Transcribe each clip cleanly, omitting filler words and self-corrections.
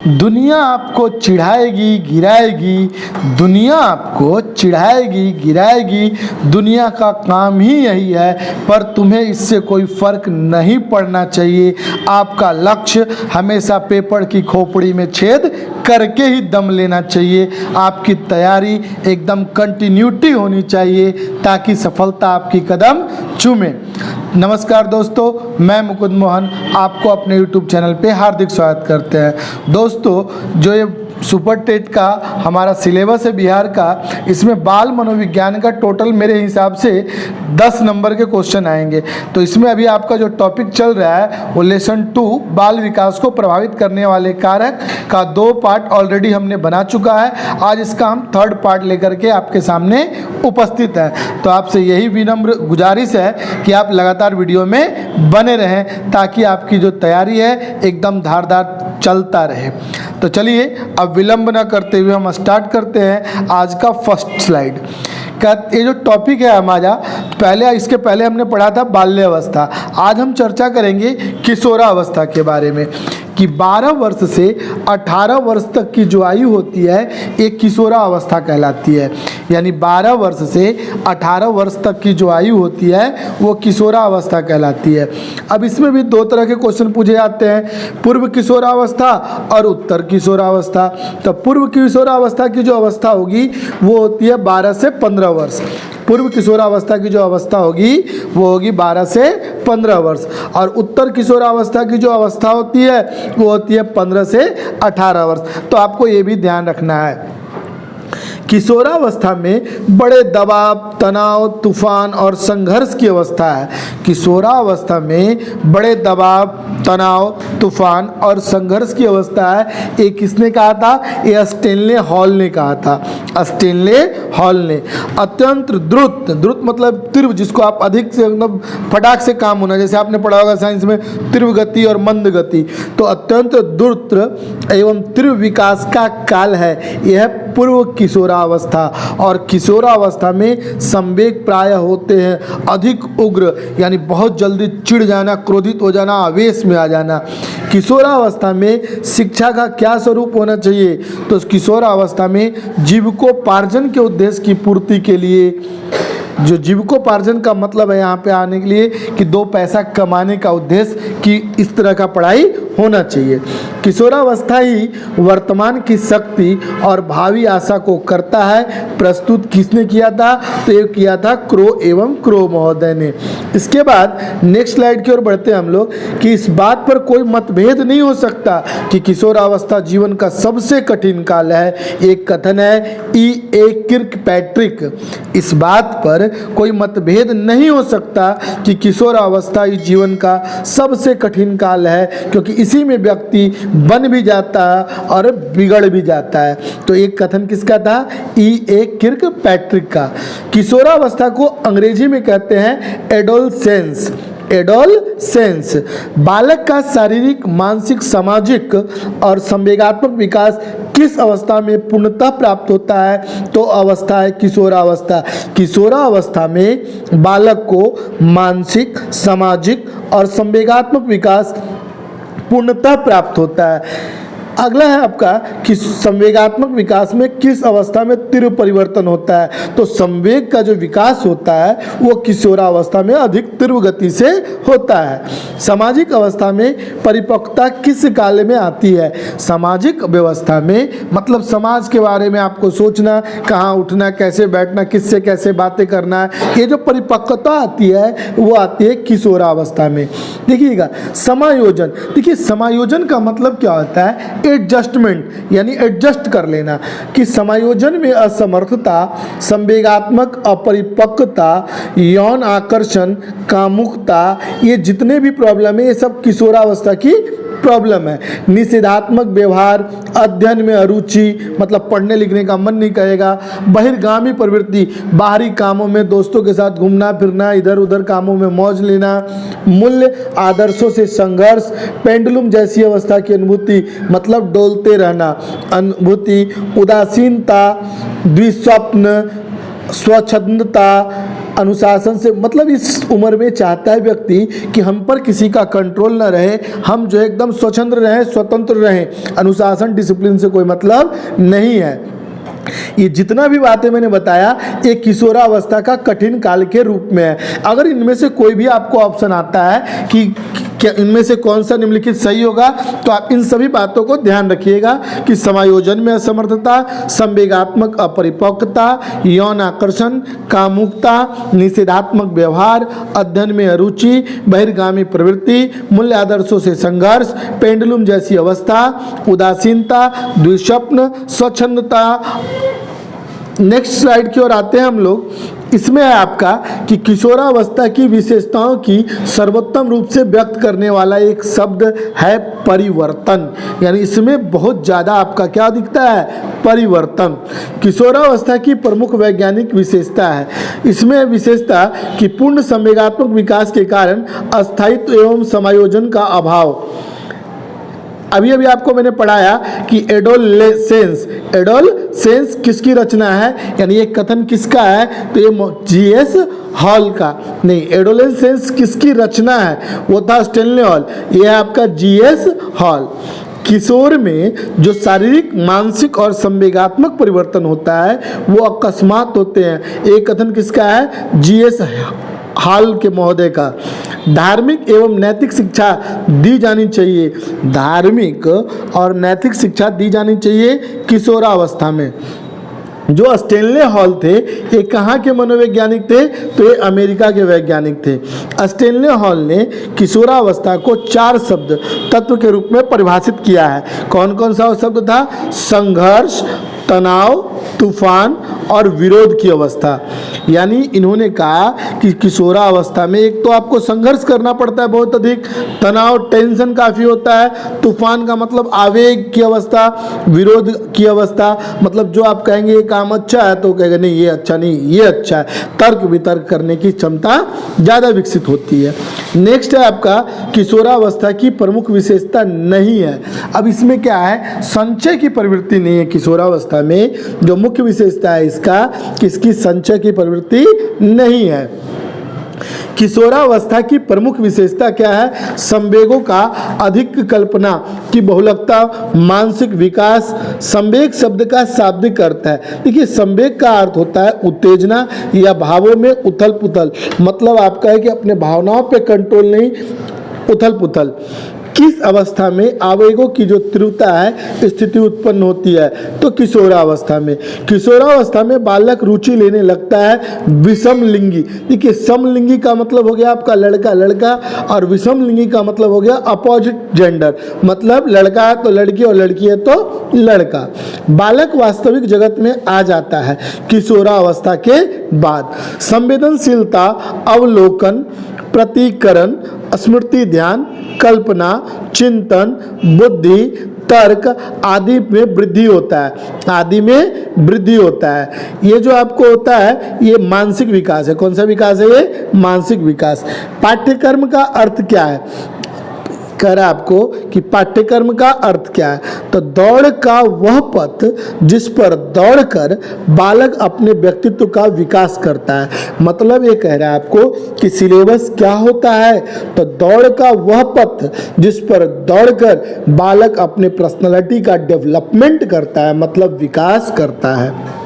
दुनिया आपको चिढ़ाएगी गिराएगी, दुनिया आपको चिढ़ाएगी गिराएगी, दुनिया का काम ही यही है, पर तुम्हें इससे कोई फर्क नहीं पड़ना चाहिए। आपका लक्ष्य हमेशा पेपर की खोपड़ी में छेद करके ही दम लेना चाहिए। आपकी तैयारी एकदम कंटिन्यूटी होनी चाहिए ताकि सफलता आपकी कदम चूमे। नमस्कार दोस्तों, मैं मुकुंद मोहन आपको अपने YouTube चैनल पे हार्दिक स्वागत करते हैं। दोस्तों, जो ये सुपर टेट का हमारा सिलेबस है बिहार का, इसमें बाल मनोविज्ञान का टोटल मेरे हिसाब से 10 नंबर के क्वेश्चन आएंगे। तो इसमें अभी आपका जो टॉपिक चल रहा है वो लेसन 2 बाल विकास को प्रभावित करने वाले कारक का 2 पार्ट ऑलरेडी हमने बना चुका है। आज इसका हम 3rd पार्ट लेकर के आपके सामने उपस्थित हैं। तो आपसे यही विनम्र गुजारिश है कि आप लगातार वीडियो में बने रहें ताकि आपकी जो तैयारी है एकदम धारदार चलता रहे। तो चलिए अब विलंब न करते हुए हम स्टार्ट करते हैं आज का फर्स्ट स्लाइड का। ये जो टॉपिक है हमारा, इसके पहले हमने पढ़ा था बाल्यावस्था। आज हम चर्चा करेंगे किशोरावस्था के बारे में कि 12 वर्ष से 18 वर्ष तक की जो आयु होती है एक किशोरावस्था कहलाती है। यानी 12 वर्ष से 18 वर्ष तक की जो आयु होती है वो किशोरावस्था कहलाती है। अब इसमें भी 2 तरह के क्वेश्चन पूछे जाते हैं, पूर्व किशोरावस्था और उत्तर किशोरावस्था। तो पूर्व किशोरावस्था की जो अवस्था होगी वो होती है 12 से 15 वर्ष। पूर्व किशोरावस्था की जो अवस्था होगी वो होगी 12 से 15 वर्ष, और उत्तर किशोरावस्था की जो अवस्था होती है वो होती है 15 से 18 वर्ष। तो आपको ये भी ध्यान रखना है, किशोरावस्था में बड़े दबाव, तनाव, तूफान और संघर्ष की अवस्था है। किशोरावस्था में बड़े दबाव, तनाव, तूफान और संघर्ष की अवस्था है। ये किसने कहा था? ये स्टेनले हॉल ने कहा था। स्टेनले हॉल ने अत्यंत द्रुत मतलब तीव्र, जिसको आप अधिक से मतलब फटाक से काम होना, जैसे आपने पढ़ा होगा साइंस में तीव्र गति और मंद गति। तो अत्यंत द्रुत एवं तीव्र विकास का काल है यह पूर्व किशोरावस्था। और किशोरावस्था में संवेग प्राय होते हैं अधिक उग्र, यानी बहुत जल्दी चिढ़ जाना, क्रोधित हो जाना, आवेश में आ जाना। किशोरावस्था में शिक्षा का क्या स्वरूप होना चाहिए? तो किशोरावस्था में जीविकोपार्जन के उद्देश्य की पूर्ति के लिए, जो जीविकोपार्जन का मतलब है यहाँ पे आने के लिए कि 2 पैसा कमाने का उद्देश्य की इस तरह का पढ़ाई होना चाहिए। किशोरावस्था ही वर्तमान की शक्ति और भावी आशा को करता है। प्रस्तुत किसने किया था? तो ये किया था क्रो एवं क्रो महोदय ने। इसके बाद नेक्स्ट स्लाइड की ओर बढ़ते हैं हम लोग कि इस बात पर कोई मतभेद नहीं हो सकता कि किशोरावस्था जीवन का सबसे कठिन काल है। एक कथन है E.A. किर्कपैट्रिक। इस बात पर कोई मतभेद नहीं हो सकता कि किशोरावस्था ही जीवन का सबसे कठिन काल है, क्योंकि इसी में व्यक्ति बन भी जाता है और बिगड़ भी जाता है। तो एक कथन किसका था? E.A. किर्कपैट्रिक का। किशोरावस्था को अंग्रेजी में कहते हैं एडोलसेंस। एडोलसेंस बालक का शारीरिक, मानसिक, सामाजिक और संवेगात्मक विकास किस अवस्था में पूर्णतः प्राप्त होता है? तो अवस्था है किशोरावस्था। किशोरावस्था में बालक को मानसिक, सामाजिक और संवेगात्मक विकास पूर्णतः प्राप्त होता है। अगला है आपका कि संवेगात्मक विकास में किस अवस्था में तीव्र परिवर्तन होता है? तो संवेग का जो विकास होता है वो किशोरावस्था में अधिक तीव्र गति से होता है। सामाजिक अवस्था में परिपक्वता किस काल में आती है? सामाजिक व्यवस्था में मतलब समाज के बारे में आपको सोचना, कहाँ उठना, कैसे बैठना, किससे कैसे बातें करना है, ये जो परिपक्वता आती है वो आती है किशोरावस्था में। देखिएगा समायोजन, देखिए समायोजन का मतलब क्या होता है? एडजस्टमेंट, यानी एडजस्ट कर लेना। कि समायोजन में असमर्थता, संवेगात्मक अपरिपक्वता, यौन आकर्षण, कामुकता, ये जितने भी प्रॉब्लम है ये सब किशोरावस्था की प्रॉब्लम है। निषेधात्मक व्यवहार, अध्ययन में अरुचि मतलब पढ़ने लिखने का मन नहीं करेगा, बहिर्गामी प्रवृत्ति, बाहरी कामों में दोस्तों के साथ घूमना फिरना, इधर उधर कामों में मौज लेना, मूल्य आदर्शों से संघर्ष, पेंडुलम जैसी अवस्था की अनुभूति मतलब डोलते रहना अनुभूति, उदासीनता, द्विस्वप्न, स्वच्छंदता, अनुशासन से मतलब इस उम्र में चाहता है व्यक्ति कि हम पर किसी का कंट्रोल ना रहे, हम जो है एकदम स्वतंत्र रहें, स्वतंत्र रहें। अनुशासन डिसिप्लिन से कोई मतलब नहीं है। ये जितना भी बातें मैंने बताया ये किशोरावस्था का कठिन काल के रूप में है। अगर इनमें से कोई भी आपको ऑप्शन आता है कि क्या इनमें से कौन सा निम्नलिखित सही होगा, तो आप इन सभी बातों को ध्यान रखिएगा कि समायोजन में असमर्थता, संवेगात्मक अपरिपक्वता, यौन आकर्षण, कामुकता, निषेधात्मक व्यवहार, अध्ययन में अरुचि, बहिर्गामी प्रवृत्ति, मूल्य आदर्शों से संघर्ष, पेंडुलम जैसी अवस्था, उदासीनता, द्विस्वप्न, स्वच्छंदता। नेक्स्ट स्लाइड की ओर आते हैं हम लोग। इसमें है आपका कि किशोरावस्था की विशेषताओं की सर्वोत्तम रूप से व्यक्त करने वाला एक शब्द है परिवर्तन। यानी इसमें बहुत ज़्यादा आपका क्या दिखता है, परिवर्तन। किशोरावस्था की प्रमुख वैज्ञानिक विशेषता है, इसमें विशेषता कि पूर्ण संवेगात्मक विकास के कारण अस्थायित्व एवं समायोजन का अभाव। अभी अभी आपको मैंने पढ़ाया कि एडोलसेंस किसकी रचना है, यानी ये कथन किसका है, तो ये जीएस हॉल का नहीं। एडोलसेंस किसकी रचना है, वो था स्टेनले हॉल, ये है आपका जीएस हॉल। किशोर में जो शारीरिक, मानसिक और संवेगात्मक परिवर्तन होता है वो अकस्मात होते हैं। एक कथन किसका है, जीएस हॉल के महोदय का। धार्मिक एवं नैतिक शिक्षा दी जानी चाहिए, धार्मिक और नैतिक शिक्षा दी जानी चाहिए किशोरावस्था में। जो स्टेनले हॉल थे ये कहाँ के मनोवैज्ञानिक थे, तो ये अमेरिका के वैज्ञानिक थे। स्टेनले हॉल ने किशोरावस्था को 4 शब्द तत्व के रूप में परिभाषित किया है। कौन कौन सा शब्द था, संघर्ष, तनाव, तूफान और विरोध की अवस्था। यानी इन्होंने कहा कि किशोरावस्था में एक तो आपको संघर्ष करना पड़ता है बहुत अधिक, तनाव, टेंशन काफ़ी होता है, तूफान का मतलब आवेग की अवस्था, विरोध की अवस्था मतलब जो आप कहेंगे ये काम अच्छा है तो कहेंगे नहीं ये अच्छा नहीं, ये अच्छा है। तर्क वितर्क करने की क्षमता ज़्यादा विकसित होती है। नेक्स्ट है आपका किशोरावस्था की प्रमुख विशेषता नहीं है। अब इसमें क्या है, संचय की प्रवृत्ति नहीं है किशोरावस्था में। जो मुख्य विशेषता है इसका, किसकी संचय की प्रवृत्ति नहीं है। किशोरावस्था की प्रमुख विशेषता क्या है, संवेगों का अधिक कल्पना की बहुलकता, मानसिक विकास। संवेग शब्द का शाब्दिक अर्थ है, देखिए संवेग का अर्थ होता है उत्तेजना या भावों में उथल पुथल, मतलब आपका है कि अपने भावनाओं पे कंट्रोल नहीं, उथल पुथल। किस अवस्था में आवेगों की जो तीव्रता है स्थिति उत्पन्न होती है, तो किशोरावस्था में। किशोरावस्था में बालक रुचि लेने लगता है विषम लिंगी। देखिए समलिंगी का मतलब हो गया आपका लड़का लड़का और विषम लिंगी का मतलब हो गया अपोजिट जेंडर, मतलब लड़का है तो लड़की और लड़की है तो लड़का। बालक वास्तविक जगत में आ जाता है किशोरावस्था के बाद। संवेदनशीलता, अवलोकन, प्रतीकरण, स्मृति, ध्यान, कल्पना, चिंतन, बुद्धि, तर्क आदि में वृद्धि होता है, आदि में वृद्धि होता है। ये जो आपको होता है ये मानसिक विकास है। कौन सा विकास है, ये मानसिक विकास। पाठ्यक्रम का अर्थ क्या है, कह रहा आपको कि पाठ्यक्रम का अर्थ क्या है, तो दौड़ का वह पथ जिस पर दौड़कर बालक अपने व्यक्तित्व का विकास करता है। मतलब ये कह रहा है आपको कि सिलेबस क्या होता है, तो दौड़ का वह पथ जिस पर दौड़कर बालक अपने पर्सनालिटी का डेवलपमेंट करता है, मतलब विकास करता है।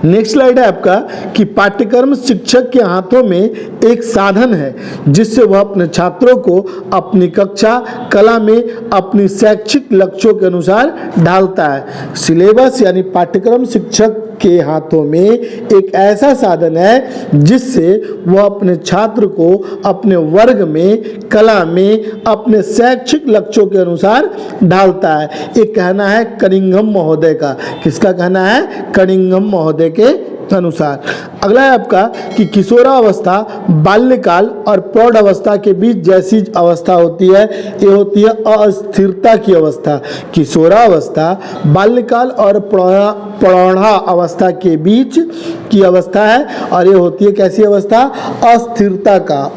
नेक्स्ट स्लाइड है आपका कि पाठ्यक्रम शिक्षक के हाथों में एक साधन है जिससे वह अपने छात्रों को अपनी कक्षा कला में अपनी शैक्षिक लक्ष्यों के अनुसार ढालता है। सिलेबस यानी पाठ्यक्रम शिक्षक के हाथों में एक ऐसा साधन है जिससे वह अपने छात्र को अपने वर्ग में, कला में, अपने शैक्षिक लक्ष्यों के अनुसार ढालता है। ये कहना है कनिंघम महोदय का। किसका कहना है, कनिंघम महोदय के अनुसार। अगला है आपका कि किशोरावस्था बाल्यकाल और प्रौढ़ अवस्था के बीच जैसी अवस्था होती है, ये होती है अस्थिरता की अवस्था। किशोरावस्था बाल्यकाल और प्रौढ़ा अवस्था के बीच की अवस्था है और ये होती है कैसी अवस्था, अस्थिरता का।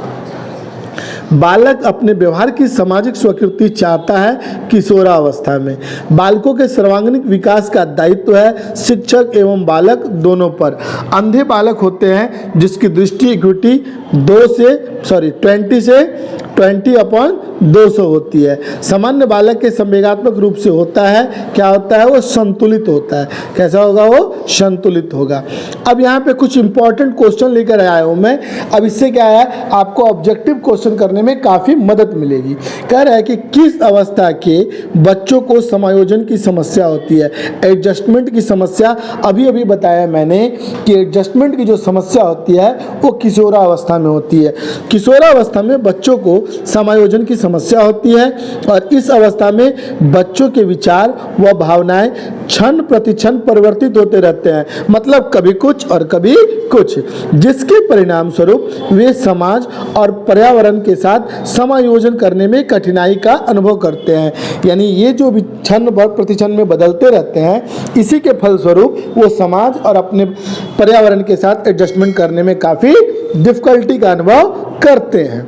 बालक अपने व्यवहार की सामाजिक स्वीकृति चाहता है किशोरावस्था में। बालकों के सर्वांगीण विकास का दायित्व है शिक्षक एवं बालक दोनों पर। अंधे बालक होते हैं जिसकी दृष्टि इक्विटी 20/200 होती है। सामान्य बालक के संवेगात्मक रूप से होता है, क्या होता है, वो संतुलित होता है। कैसा होगा, वो संतुलित होगा। अब यहाँ पे कुछ इंपॉर्टेंट क्वेश्चन लेकर आया हूँ मैं। अब इससे क्या है, आपको ऑब्जेक्टिव क्वेश्चन करने में काफ़ी मदद मिलेगी। कह रहा है कि किस अवस्था के बच्चों को समायोजन की समस्या होती है, एडजस्टमेंट की समस्या। अभी अभी बताया मैंने कि एडजस्टमेंट की जो समस्या होती है वो किशोरावस्था में होती है। किशोरावस्था में बच्चों को समायोजन की समस्या होती है और इस अवस्था में बच्चों के विचार व भावनाएं क्षण प्रतिक्षण परिवर्तित होते रहते हैं, मतलब कभी कुछ और कभी कुछ, जिसके परिणाम स्वरूप वे समाज और पर्यावरण के साथ समायोजन करने में कठिनाई का अनुभव करते हैं। यानी ये जो क्षण प्रतिक्षण में बदलते रहते हैं, इसी के फलस्वरूप वो समाज और अपने पर्यावरण के साथ एडजस्टमेंट करने में काफ़ी डिफिकल्टी का अनुभव करते हैं।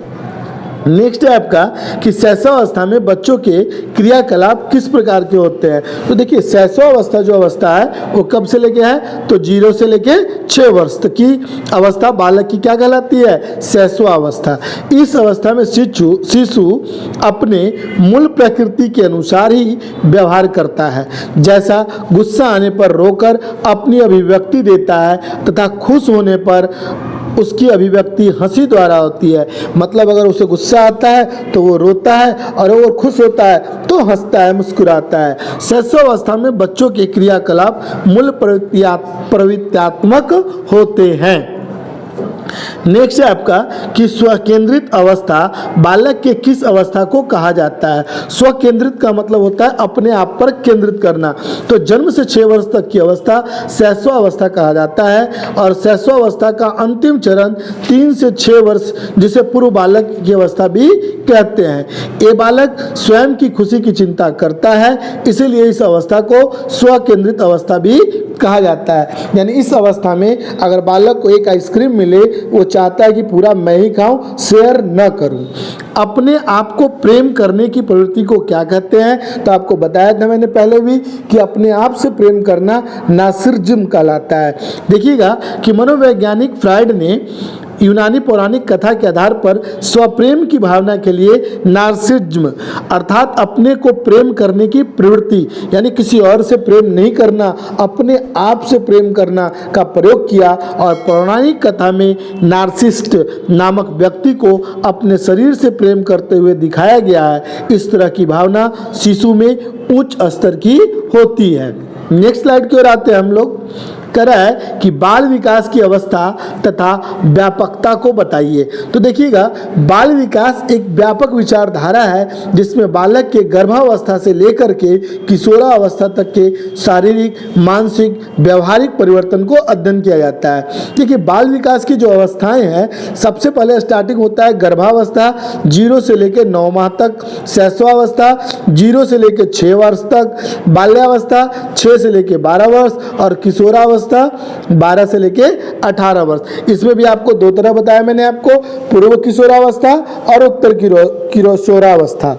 नेक्स्ट है आपका कि शैशवावस्था में बच्चों के क्रियाकलाप किस प्रकार के होते हैं। तो देखिए शैशवावस्था जो अवस्था है वो कब से लेके है, तो 0 से लेके 6 वर्ष तक की अवस्था बालक की क्या कहलाती है, शैशवावस्था। इस अवस्था में शिशु अपने मूल प्रकृति के अनुसार ही व्यवहार करता है, जैसा गुस्सा आने पर रोकर अपनी अभिव्यक्ति देता है तथा खुश होने पर उसकी अभिव्यक्ति हंसी द्वारा होती है। मतलब अगर उसे गुस्सा आता है तो वो रोता है और वो खुश होता है तो हंसता है, मुस्कुराता है। शैशवावस्था में बच्चों के क्रियाकलाप मूल प्रवृत्त्यात्मक होते हैं। नेक्स्ट है आपका कि स्वकेंद्रित अवस्था बालक के किस अवस्था को कहा जाता है। स्वकेंद्रित का मतलब होता है अपने आप पर केंद्रित करना। तो जन्म से 6 वर्ष तक की अवस्था शैशवावस्था कहा जाता है और शैशवावस्था का अंतिम चरण 3 से 6 वर्ष जिसे पूर्व बालक की अवस्था भी कहते हैं। ये बालक स्वयं की खुशी की चिंता करता है, इसीलिए इस अवस्था को स्वकेंद्रित अवस्था भी कहा जाता है। यानी इस अवस्था में अगर बालक को एक आइसक्रीम मिले, वो चाहता है कि पूरा मैं ही खाऊं, शेयर न करूं। अपने आप को प्रेम करने की प्रवृत्ति को क्या कहते हैं, तो आपको बताया था मैंने पहले भी कि अपने आप से प्रेम करना नार्सिसिज्म कहलाता है। देखिएगा कि मनोवैज्ञानिक फ्रायड ने यूनानी पौराणिक कथा के आधार पर स्वप्रेम की भावना के लिए नार्सिसिज्म अर्थात अपने को प्रेम करने की प्रवृत्ति, यानी किसी और से प्रेम नहीं करना, अपने आप से प्रेम करना का प्रयोग किया और पौराणिक कथा में नार्सिसिस्ट नामक व्यक्ति को अपने शरीर से प्रेम करते हुए दिखाया गया है। इस तरह की भावना शिशु में उच्च स्तर की होती है। नेक्स्ट स्लाइड की ओर आते हैं हम लोग। कह रहा है कि बाल विकास की अवस्था तथा व्यापकता को बताइए। तो देखिएगा बाल विकास एक व्यापक विचारधारा है जिसमें बालक के गर्भावस्था से लेकर के किशोरावस्था तक के शारीरिक, मानसिक, व्यवहारिक परिवर्तन को अध्ययन किया जाता है। देखिए बाल विकास की जो अवस्थाएं हैं, सबसे पहले स्टार्टिंग होता है गर्भावस्था 0 से लेकर 9 माह तक, शैशवावस्था 0 से लेकर 6 वर्ष तक, बाल्यावस्था 6 से लेकर 12 वर्ष और किशोरावस्था 12 से लेके 18 वर्ष। इसमें भी आपको 2 तरह बताया मैंने आपको, पूर्व किशोरावस्था और उत्तर किशोरावस्था।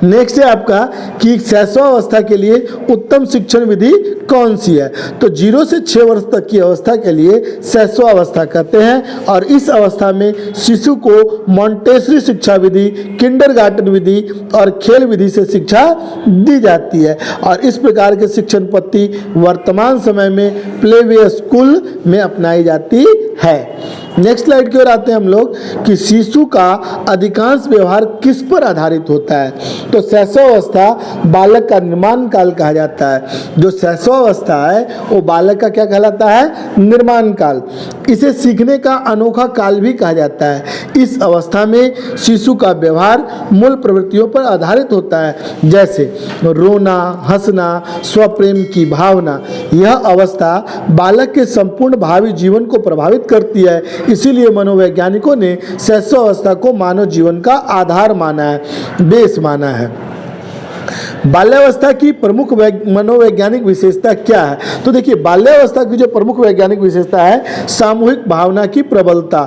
नेक्स्ट है आपका कि शैशवावस्था के लिए उत्तम शिक्षण विधि कौन सी है। तो 0 से 6 वर्ष तक की अवस्था के लिए शैशवावस्था कहते हैं और इस अवस्था में शिशु को मॉन्टेसरी शिक्षा विधि, किंडरगार्टन विधि और खेल विधि से शिक्षा दी जाती है और इस प्रकार के शिक्षण पद्धति वर्तमान समय में प्ले वे स्कूल में अपनाई जाती है। नेक्स्ट स्लाइड की ओर आते हैं हम लोग कि शिशु का अधिकांश व्यवहार किस पर आधारित होता है। तो शैशवावस्था बालक का निर्माण काल कहा जाता है। जो शैशवावस्था है वो बालक का क्या कहलाता है, निर्माण काल। इसे सीखने का अनोखा काल भी कहा जाता है। इस अवस्था में शिशु का व्यवहार मूल प्रवृत्तियों पर आधारित होता है, जैसे रोना, हंसना, स्वप्रेम की भावना। यह अवस्था बालक के संपूर्ण भावी जीवन को प्रभावित करती है। इसीलिए मनोवैज्ञानिकों ने शैशवावस्था को मानव जीवन का आधार माना है, बेस माना है। बाल्यावस्था की प्रमुख मनोवैज्ञानिक विशेषता क्या है। तो देखिए बाल्यावस्था की जो प्रमुख वैज्ञानिक विशेषता है, सामूहिक भावना की प्रबलता,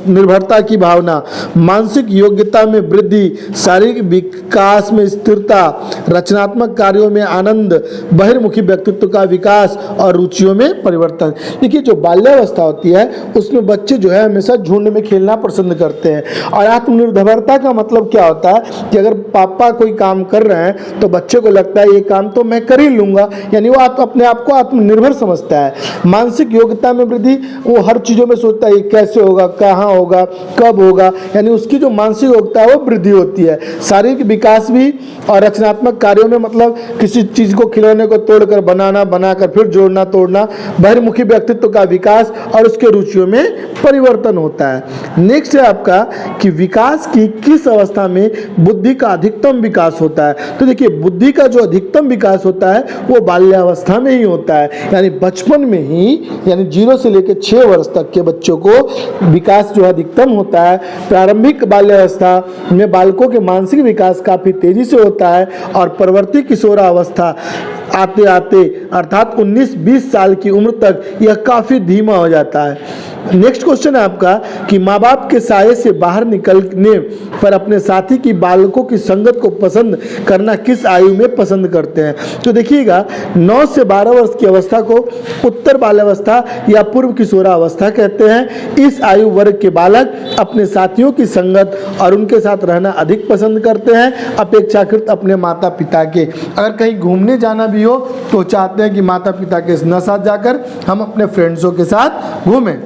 निर्भरता की भावना, मानसिक योग्यता में वृद्धि, शारीरिक विकास में स्थिरता, रचनात्मक कार्यों में आनंद, बहिर्मुखी व्यक्तित्व का विकास और रुचियों में परिवर्तन। देखिए जो बाल्यावस्था होती है उसमें बच्चे जो है हमेशा झुंड में खेलना पसंद करते हैं। और आत्मनिर्भरता का मतलब क्या होता है कि अगर पापा कोई काम कर रहे हैं तो बच्चे को लगता है ये काम तो मैं कर ही लूँगा, यानी वो अपने आप को आत्मनिर्भर समझता है। मानसिक योग्यता में वृद्धि, वो हर चीज़ों में सोचता है ये कैसे होगा, कहाँ होगा, कब होगा, यानी उसकी जो मानसिक योग्यता है वो वृद्धि होती है। शारीरिक विकास भी और रचनात्मक कार्यों में मतलब किसी चीज़ को खिलौने को तोड़कर बनाकर फिर जोड़ना तोड़ना, बहिर्मुखी व्यक्तित्व का विकास और उसके रुचियों में परिवर्तन होता है। नेक्स्ट है आपका कि विकास की किस अवस्था में बुद्धि का अधिकतम विकास होता है। तो देखिए बुद्धि का जो अधिकतम विकास होता है वो बाल्यावस्था में ही होता है, यानी बचपन में ही, यानी 0 से लेकर 6 वर्ष तक के बच्चों को विकास जो अधिकतम होता है। प्रारंभिक बाल्यावस्था में बालकों के मानसिक विकास काफ़ी तेजी से होता है और परवर्ती किशोरावस्था आते आते अर्थात 19-20 साल की उम्र तक यह काफ़ी धीमा हो जाता है। नेक्स्ट क्वेश्चन है आपका कि माँ बाप के साये से बाहर निकलने पर अपने साथी की बालकों की संगत को पसंद करना किस आयु में पसंद करते हैं। तो देखिएगा 9 से 12 वर्ष की अवस्था को उत्तर बाल्यावस्था या पूर्व किशोरावस्था कहते हैं। इस आयु वर्ग के बालक अपने साथियों की संगत और उनके साथ रहना अधिक पसंद करते हैं अपेक्षाकृत अपने माता पिता के। अगर कहीं घूमने जाना भी हो तो चाहते हैं कि माता पिता के साथ जाकर हम अपने फ्रेंड्सों के साथ घूमें।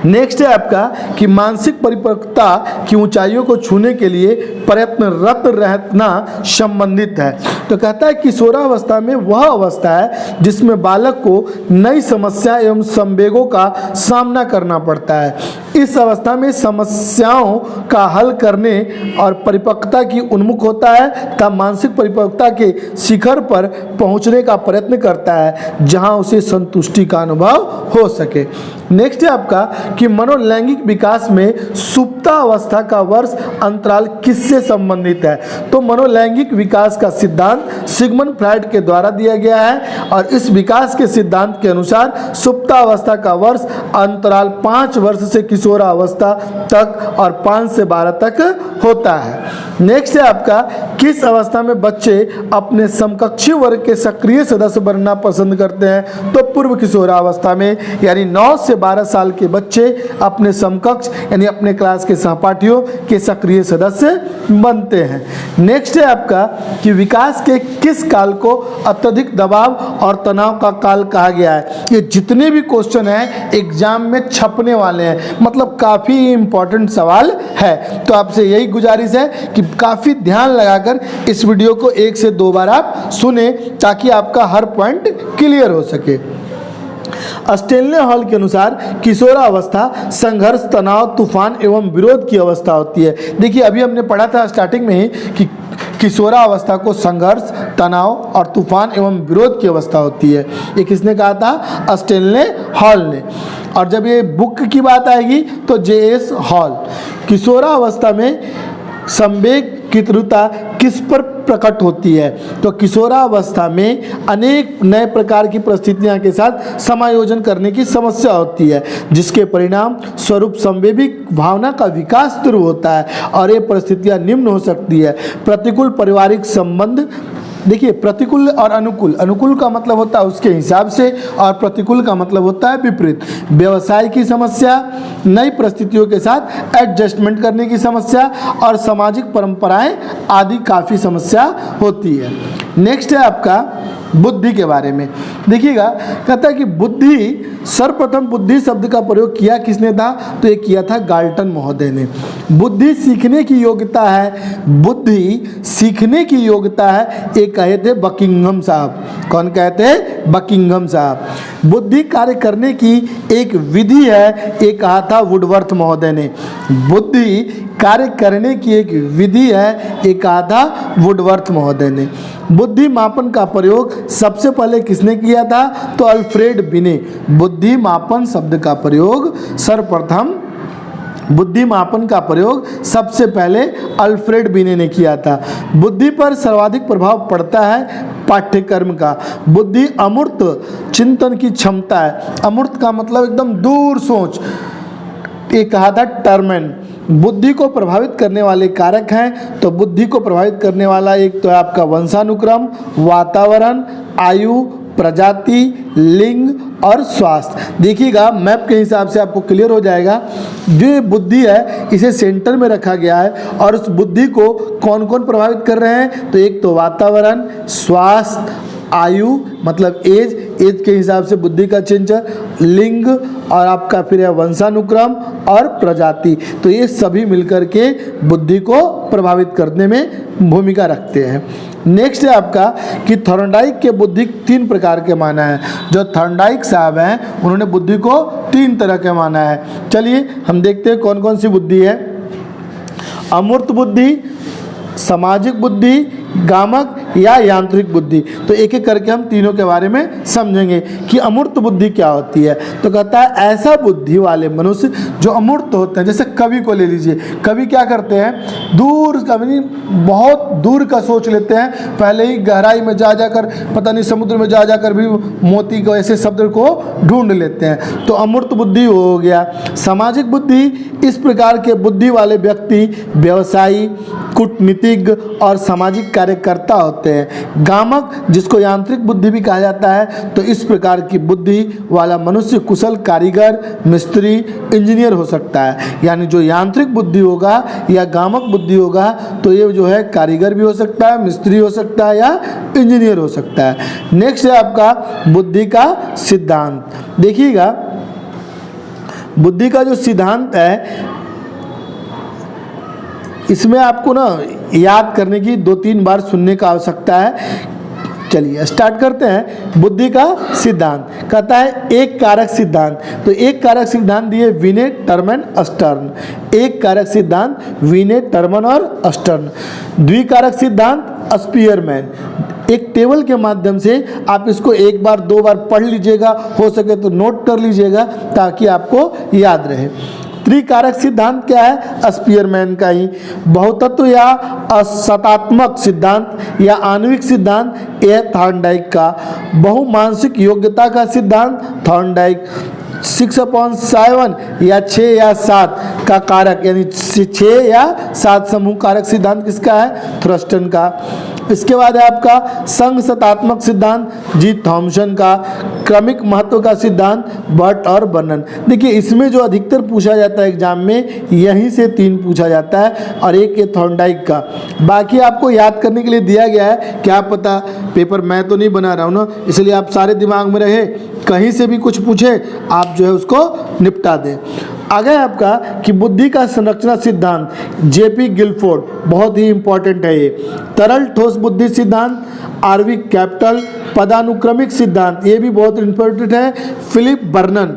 नेक्स्ट है आपका कि मानसिक परिपक्वता की ऊंचाइयों को छूने के लिए प्रयत्नरत रहना संबंधित है। तो कहता है किशोरावस्था में वह अवस्था है जिसमें बालक को नई समस्या एवं संवेगों का सामना करना पड़ता है। इस अवस्था में समस्याओं का हल करने और परिपक्वता की उन्मुख होता है तब मानसिक परिपक्वता के शिखर पर पहुंचने का प्रयत्न करता है जहां उसे संतुष्टि का अनुभव हो सके। नेक्स्ट है आपका कि मनोलैंगिक विकास में सुप्तावस्था का वर्ष अंतराल किससे संबंधित है। तो मनोलैंगिक विकास का सिद्धांत सिगमंड फ्राइड के द्वारा दिया गया है और इस विकास के सिद्धांत के अनुसार सुप्तावस्था का वर्ष अंतराल 5 वर्ष से किशोरावस्था तक और 5 से 12 तक होता है। नेक्स्ट है आपका किस अवस्था में बच्चे अपने समकक्षी वर्ग के सक्रिय सदस्य बनना पसंद करते हैं। तो पूर्व किशोरावस्था में, यानी 9 से 12 साल के बच्चे अपने समकक्ष यानी अपने क्लास के सहपाठियों के सक्रिय सदस्य बनते हैं। नेक्स्ट है आपका कि विकास के किस काल को अत्यधिक दबाव और तनाव का काल कहा गया है। ये जितने भी क्वेश्चन हैं एग्जाम में छपने वाले हैं, मतलब काफ़ी इंपॉर्टेंट सवाल है। तो आपसे यही गुजारिश है कि काफ़ी ध्यान लगाकर इस वीडियो को 1 से 2 बार आप सुने ताकि आपका हर पॉइंट क्लियर हो सके। स्टेनले हॉल के अनुसार किशोरावस्था संघर्ष, तनाव, तूफान एवं विरोध की अवस्था होती है। देखिए अभी हमने पढ़ा था स्टार्टिंग में ही कि किशोरावस्था को संघर्ष, तनाव और तूफान एवं विरोध की अवस्था होती है। ये किसने कहा था? स्टेनले हॉल ने। और जब ये बुक की बात आएगी तो J.S. हॉल। किशोरावस्था में संवेग की तीव्रता किस पर प्रकट होती है। तो किशोरावस्था में अनेक नए प्रकार की परिस्थितियों के साथ समायोजन करने की समस्या होती है जिसके परिणाम स्वरूप संवेदिक भावना का विकास तीव्र होता है और ये परिस्थितियां निम्न हो सकती है। प्रतिकूल पारिवारिक संबंध, देखिए प्रतिकूल और अनुकूल, अनुकूल का मतलब होता है उसके हिसाब से और प्रतिकूल का मतलब होता है विपरीत। व्यवसाय की समस्या, नई परिस्थितियों के साथ एडजस्टमेंट करने की समस्या और सामाजिक परंपराएं आदि काफ़ी समस्या होती है। नेक्स्ट है आपका बुद्धि के बारे में। देखिएगा कहता है कि बुद्धि, सर्वप्रथम बुद्धि शब्द का प्रयोग किया किसने था? तो ये किया था गाल्टन महोदय ने। बुद्धि सीखने की योग्यता है, बुद्धि सीखने की योग्यता है, ये कहे थे बकिंघम साहब। कौन कहते हैं? बकिंघम साहब। बुद्धि कार्य करने की एक विधि है, ये कहा था वुडवर्थ महोदय ने। बुद्धि कार्य करने की एक विधि है, ये कहा था वुडवर्थ महोदय ने। बुद्धि मापन का प्रयोग सबसे पहले किसने किया था? तो अल्फ्रेड बिने। बुद्धि मापन शब्द का प्रयोग सर्वप्रथम, बुद्धि मापन का प्रयोग सबसे पहले अल्फ्रेड बिने ने किया था। बुद्धि पर सर्वाधिक प्रभाव पड़ता है पाठ्यक्रम का। बुद्धि अमूर्त चिंतन की क्षमता है। अमूर्त का मतलब एकदम दूर सोच, ये कहा था टर्मेन। बुद्धि को प्रभावित करने वाले कारक हैं, तो बुद्धि को प्रभावित करने वाला एक तो है आपका वंशानुक्रम, वातावरण, आयु, प्रजाति, लिंग और स्वास्थ्य। देखिएगा मैप के हिसाब से आपको क्लियर हो जाएगा। जो ये बुद्धि है इसे सेंटर में रखा गया है और उस बुद्धि को कौन कौन प्रभावित कर रहे हैं, तो एक तो वातावरण, स्वास्थ्य, आयु मतलब एज के हिसाब से बुद्धि का चेंजर, लिंग और आपका फिर है वंशानुक्रम और प्रजाति। तो ये सभी मिलकर के बुद्धि को प्रभावित करने में भूमिका रखते हैं। नेक्स्ट है आपका कि थॉर्नडाइक के बुद्धि 3 प्रकार के माना है। जो थॉर्नडाइक साहब हैं उन्होंने बुद्धि को 3 तरह के माना है। चलिए हम देखते हैं कौन कौन सी बुद्धि है। अमूर्त बुद्धि, सामाजिक बुद्धि, गामक या यांत्रिक बुद्धि। तो एक एक करके हम तीनों के बारे में समझेंगे कि अमूर्त बुद्धि क्या होती है। तो कहता है ऐसा बुद्धि वाले मनुष्य जो अमूर्त होते हैं, जैसे कवि को ले लीजिए। कवि क्या करते हैं, दूर कवि बहुत दूर का सोच लेते हैं, पहले ही गहराई में जा जाकर पता नहीं समुद्र में जा जाकर भी मोती को ऐसे शब्द को ढूंढ लेते हैं। तो अमूर्त बुद्धि हो गया। सामाजिक बुद्धि, इस प्रकार के बुद्धि वाले व्यक्ति व्यवसायी, कूटनीतिज्ञ और सामाजिक कार्यकर्ता होते हैं। गामक, जिसको यांत्रिक बुद्धि भी कहा जाता है, तो इस प्रकार की बुद्धि वाला मनुष्य कुशल कारीगर, मिस्त्री, इंजीनियर हो सकता है। यानी जो यांत्रिक बुद्धि होगा या गामक बुद्धि होगा तो ये जो है कारीगर भी हो सकता है, मिस्त्री हो सकता है या इंजीनियर हो सकता है। नेक्स्ट है आपका बुद्धि का सिद्धांत। देखिएगा बुद्धि का जो सिद्धांत है इसमें आपको ना याद करने की 2-3 बार सुनने का आवश्यकता है। चलिए स्टार्ट करते हैं। बुद्धि का सिद्धांत कहता है एक कारक सिद्धांत। तो एक कारक सिद्धांत दिए विने, टर्मन, अस्टर्न। एक कारक सिद्धांत विने, टर्मन और अस्टर्न। द्विकारक सिद्धांत स्पीयरमैन। एक टेबल के माध्यम से आप इसको 1 बार 2 बार पढ़ लीजिएगा, हो सके तो नोट कर लीजिएगा ताकि आपको याद रहे। त्रिकारक सिद्धांत क्या है, स्पीयरमैन का ही। बहुतत्व या असतात्मक सिद्धांत या आणविक सिद्धांत यह थॉर्नडाइक का। बहुमानसिक योग्यता का सिद्धांत थॉर्नडाइक। 6/7 या 6 या 7 का कारक यानी 6 या 7 समूह कारक सिद्धांत किसका है, थ्रस्टन का। इसके बाद है आपका संघ सतात्मक सिद्धांत जी थॉमसन का। क्रमिक महत्व का सिद्धांत बर्ट और बर्नन। देखिए इसमें जो अधिकतर पूछा जाता है एग्जाम में यहीं से 3 पूछा जाता है और एक ये थॉर्नडाइक का। बाकी आपको याद करने के लिए दिया गया है, क्या पता पेपर मैं तो नहीं बना रहा हूँ ना, इसलिए आप सारे दिमाग में रहे, कहीं से भी कुछ पूछे आप जो है उसको निपटा दें। आगे आपका कि बुद्धि का संरचना सिद्धांत जेपी गिलफोर्ड, बहुत ही इंपॉर्टेंट है ये। तरल ठोस बुद्धि सिद्धांत आरवी कैपिटल। पदानुक्रमिक सिद्धांत ये भी बहुत इंपॉर्टेंट है, फिलिप बर्नन।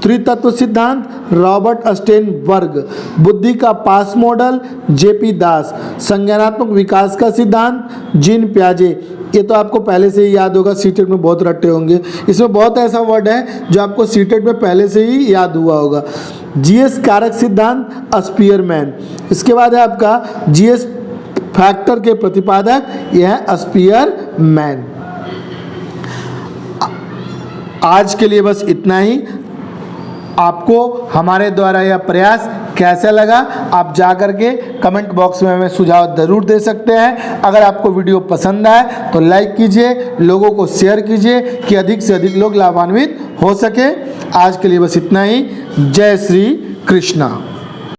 त्रितत्व सिद्धांत रॉबर्ट स्टेनबर्ग। बुद्धि का पास मॉडल जेपी दास। संज्ञानात्मक विकास का सिद्धांत जीन प्याजे। ये तो आपको पहले से ही याद होगा, सीटेट में बहुत रट्टे होंगे। इसमें बहुत ऐसा वर्ड है जो आपको सीटेट में पहले से ही याद हुआ होगा। जीएस कारक सिद्धांत स्पीयरमैन। इसके बाद है आपका जीएस फैक्टर के प्रतिपादक यह है स्पीयरमैन। आज के लिए बस इतना ही। आपको हमारे द्वारा यह प्रयास कैसा लगा आप जा कर के कमेंट बॉक्स में हमें सुझाव ज़रूर दे सकते हैं। अगर आपको वीडियो पसंद आए तो लाइक कीजिए, लोगों को शेयर कीजिए कि अधिक से अधिक लोग लाभान्वित हो सके। आज के लिए बस इतना ही। जय श्री कृष्णा।